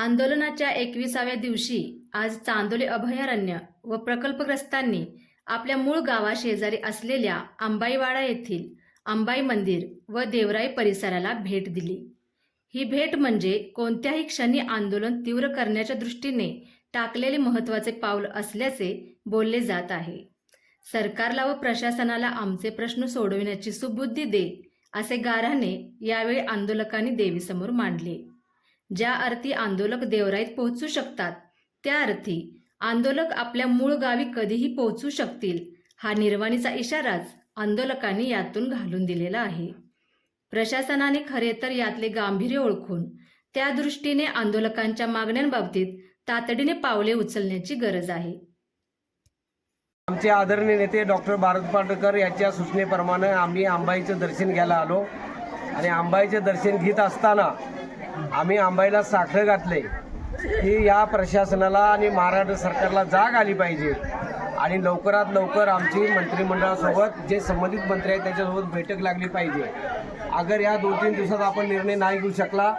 आंदोलनाच्या 21व्या दिवशी आज चांदोली अभयारण्य व प्रकल्पग्रस्तांनी आपल्या मूळ गावाशेजारी असलेल्या अंबाईवाडा येथील अंबाई मंदिर व देवराई परिसराला भेट दिली। ही भेट म्हणजे कोणत्याही क्षणी आंदोलन तीव्र करण्याच्या दृष्टीने टाकलेले महत्त्वाचे पाऊल असल्याचे बोलले जात आहे। सरकारला व प्रशासनाला आमचे प्रश्न सोडविण्याची सुबुद्धी दे, असे गाऱ्हाणे यावेळी आंदोलकांनी देवीसमोर मांडले। ज्या अर्थी आंदोलक देवराईत पोहोचू शकतात, त्या अर्थी आंदोलक आपल्या मूळ गावी कधीही पोहोचू शकतील, हा निर्वाणीचा इशाराच आंदोलकांनी यातून घालून दिलेला आहे। प्रशासनाने खरे तर यातले गांभीर्य ओळखून त्या दृष्टीने आंदोलकांच्या मागण्यांबाबतीत तातडीने पावले उचलण्याची गरज आहे। आमचे आदरणीय नेते डॉक्टर भारत पाटकर यांच्या सूचनेप्रमाणे आम्ही अंबाईचं दर्शन घ्यायला आलो आणि अंबाईचं दर्शन घेत असताना आम्ही अंबाईला साखर घातले की या प्रशासनाला आणि महाराष्ट्र सरकारला जाग आली पाहिजे आणि लवकरात लवकर आमची मंत्रिमंडळासोबत जे संबंधित मंत्री आहेत त्याच्यासोबत बैठक लागली पाहिजे। अगर या 2-3 दिवसात आपण निर्णय नाही घेऊ शकला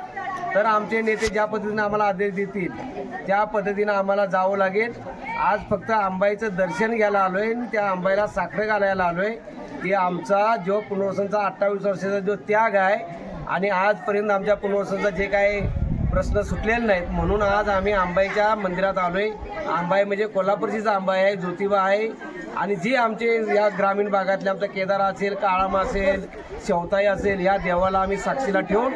तर आमचे नेते ज्या पद्धतीने आम्हाला आदेश देतील त्या पद्धतीने आम्हाला जावं लागेल। आज फक्त अंबाईचं दर्शन घ्यायला आलो आहे, त्या अंबाईला साखर घालायला आलो आहे की आमचा जो पुनर्वसनचा 28 वर्षाचा जो त्याग आहे आणि आजपर्यंत आमच्या पुनर्वसनचा जे काही प्रश्न सुटलेले नाहीत, म्हणून आज आम्ही अंबाईच्या मंदिरात आलो आहे। अंबाई म्हणजे कोल्हापूरचीच अंबाई आहे, ज्योतिबा आहे आणि जी आमचे या ग्रामीण भागातले आमचा केदार असेल, काळामा असेल, शेवताई असेल, या देवाला आम्ही साक्षीला ठेवून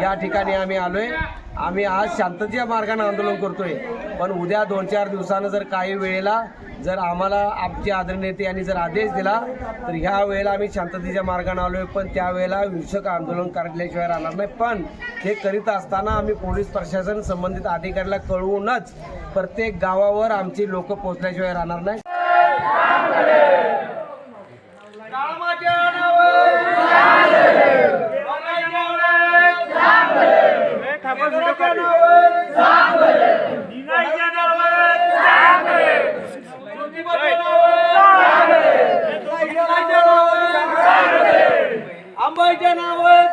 या ठिकाणी आम्ही आलो आहे। आम्ही आज शांततेच्या मार्गाने आंदोलन करतोय, पण उद्या 2-4 दिवसानं जर काही वेळेला जर आम्हाला आमचे आदरणीय नेते यांनी जर आदेश दिला तर ह्या वेळेला आम्ही शांततेच्या मार्गाने आलो आहे, पण त्यावेळेला हिंसक आंदोलन करण्याशिवाय राहणार नाही। पण हे करीत असताना आम्ही पोलीस प्रशासन संबंधित अधिकाऱ्याला कळवूनच प्रत्येक गावावर आमची लोक पोहोचल्याशिवाय राहणार नाही। अंबाईच्या नावावर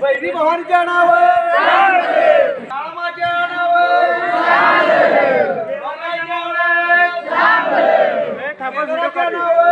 बैरी बहारच्या नावावर कामाच्या नावावर बघायच्या नावावर